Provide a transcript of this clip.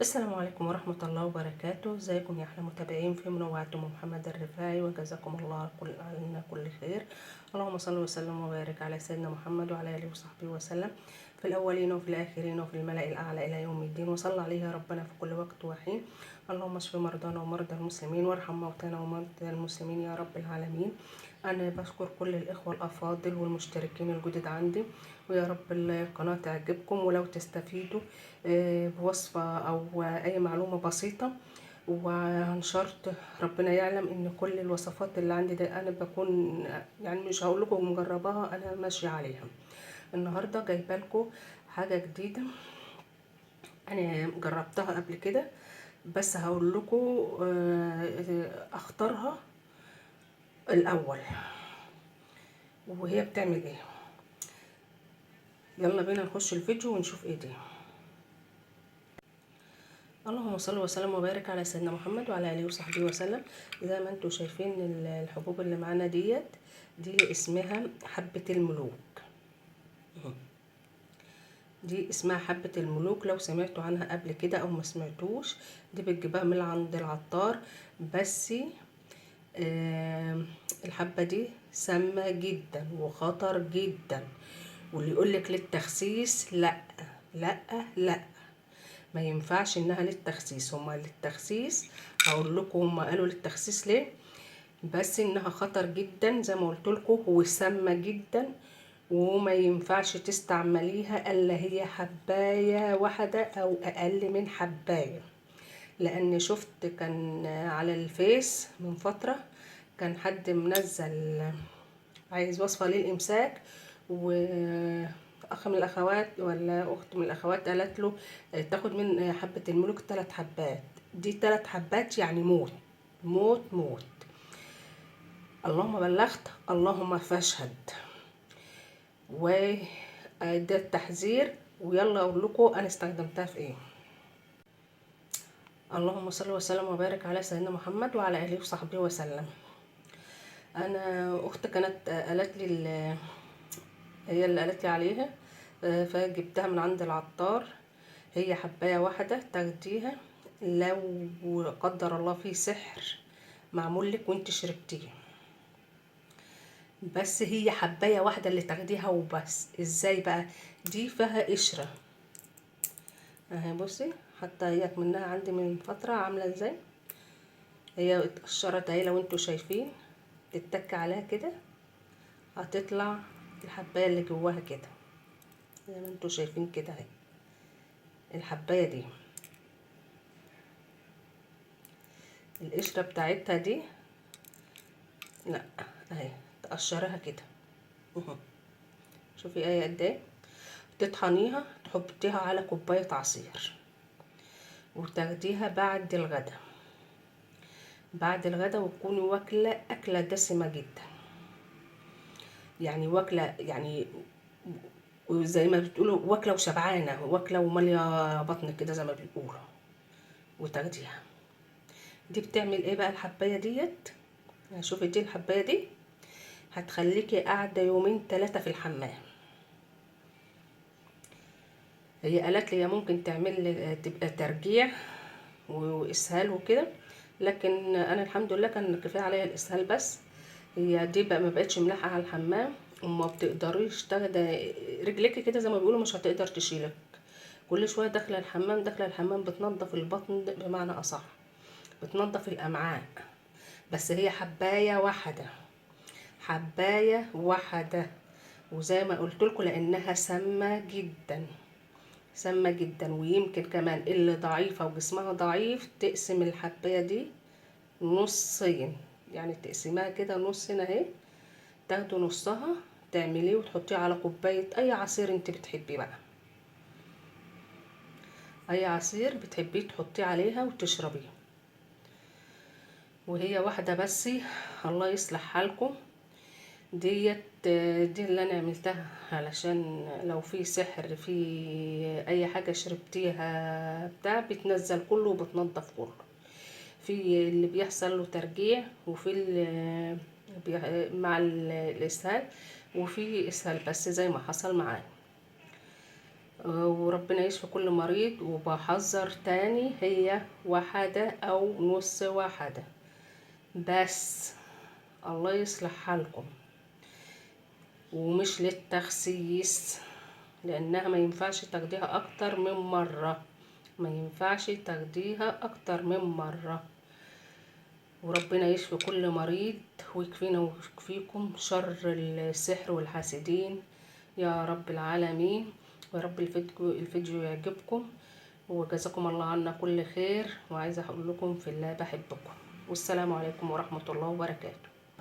السلام عليكم ورحمة الله وبركاته. ازيكم يا احلى متابعين في منوعاتم محمد الرفاعي، وجزاكم الله عنا كل خير. اللهم صل وسلم وبارك على سيدنا محمد وعلى اله وصحبه وسلم، في الاولين وفي الاخرين وفي الملأ الاعلى الى يوم الدين. وصلى عليه يا ربنا في كل وقت وحين. اللهم اشف مرضانا ومرضى المسلمين، وارحم موتانا وموتى المسلمين يا رب العالمين. انا بشكر كل الاخوه الافاضل والمشتركين الجدد عندي، ويا رب القناه تعجبكم ولو تستفيدوا بوصفه او اي معلومه بسيطه ونشرت. ربنا يعلم ان كل الوصفات اللي عندي ده انا بكون يعني مش هقول لكم مجرباها، انا ماشيه عليها. النهارده جايبه لكم حاجه جديده انا جربتها قبل كده، بس هقول لكم اختارها الاول وهي بتعمل ايه. يلا بينا نخش الفيديو ونشوف ايه دي. اللهم صل وسلم وبارك على سيدنا محمد وعلى اله وصحبه وسلم. زي ما انتم شايفين الحبوب اللي معانا دي اسمها حبة الملوك. دي اسمها حبة الملوك، لو سمعتوا عنها قبل كده او ما سمعتوش. دي بتجيبها من عند العطار، بس الحبة دي سامة جدا وخطر جدا. واللي يقولك للتخسيس، لا لا لا، ما ينفعش انها للتخسيس. هما للتخسيس، هقول لكم هما قالوا للتخسيس ليه، بس انها خطر جدا زي ما قلت لكم، وسامه جدا، وما ينفعش تستعمليها الا هي حبايه واحده او اقل من حبايه. لان شفت كان على الفيس من فتره كان حد منزل عايز وصفه للامساك، واخ من الاخوات ولا اخت من الاخوات قالت له تاخد من حبه الملوك 3 حبات. دي 3 حبات يعني موت موت موت. اللهم بلغت اللهم فاشهد. وده التحذير، ويلا اقول لكم انا استخدمتها في ايه. اللهم صل وسلم وبارك على سيدنا محمد وعلى اله وصحبه وسلم. انا اختي كانت قالت لي هي اللي قالت لي عليها، فجبتها من عند العطار. هي حبايه واحده تاخديها لو قدر الله في سحر معمول لك وانت شربتيه، بس هي حبايه واحده اللي تاخديها وبس. ازاي بقى؟ دي فيها قشره اهي، بصي حتى هي منها عندي من فتره عامله ازاي. هي اتقشرت اهي، لو انتوا شايفين تتك عليها كده هتطلع الحبايه اللي جواها كده، زي ما انتوا شايفين كده اهي. الحبايه دي القشره بتاعتها دي، لا اهي تقشرها كده شوفي ايه قد ايه. تطحنيها تحطيها على كوبايه عصير، وتاخديها بعد الغدا. بعد الغدا وتكوني واكله اكله دسمه جدا، يعني واكله يعني وزي ما بتقولوا واكله وشبعانه، واكله وماليه بطنك كده زي ما بيقولوا، وتاخديها. دي بتعمل ايه بقى الحبايه ديت؟ شوفي دي الحبايه دي هتخليكي قاعده يومين 3 في الحمام. هي قالت لي ممكن تعمل لي تبقى ترجيع واسهال وكده، لكن انا الحمد لله كان كفايه عليا الاسهال بس. هي دي بقى ما بقتش ملاحقه على الحمام، وما بتقدريش تاخدي رجلك كده زي ما بيقولوا، مش هتقدر تشيلك. كل شويه داخله الحمام داخله الحمام، بتنظف البطن بمعنى اصح، بتنظف الامعاء. بس هي حبايه واحده، حبايه واحده. وزي ما قلت لكم لانها سامه جدا، سامه جدا. ويمكن كمان اللي ضعيفه وجسمها ضعيف تقسم الحبايه دي نصين، يعني تقسمها كده نصين اهي، تاخدي نصها تعمليه وتحطيه على كوبايه اي عصير انت بتحبيه بقى. اي عصير بتحبيه تحطيه عليها وتشربيه، وهي واحده بس. الله يصلح حالكم. دي اللي انا عملتها علشان لو في سحر في اي حاجه شربتيها بتاع بتنزل كله وبتنضف كله. في اللي بيحصل له ترجيع، وفي مع الاسهال، وفي اسهال بس زي ما حصل معايا. وربنا يشفي كل مريض. وبحذر تاني، هي واحدة او نص واحدة بس، الله يصلح حالكم، ومش للتخسيس، لانها ما ينفعش تاخديها اكتر من مرة، ما ينفعش تاخديها اكتر من مرة. وربنا يشفي كل مريض ويكفينا ويكفيكم شر السحر والحاسدين يا رب العالمين. ويا رب الفيديو يعجبكم، وجزاكم الله عنا كل خير. وعايزة اقول لكم في الله بحبكم، والسلام عليكم ورحمة الله وبركاته.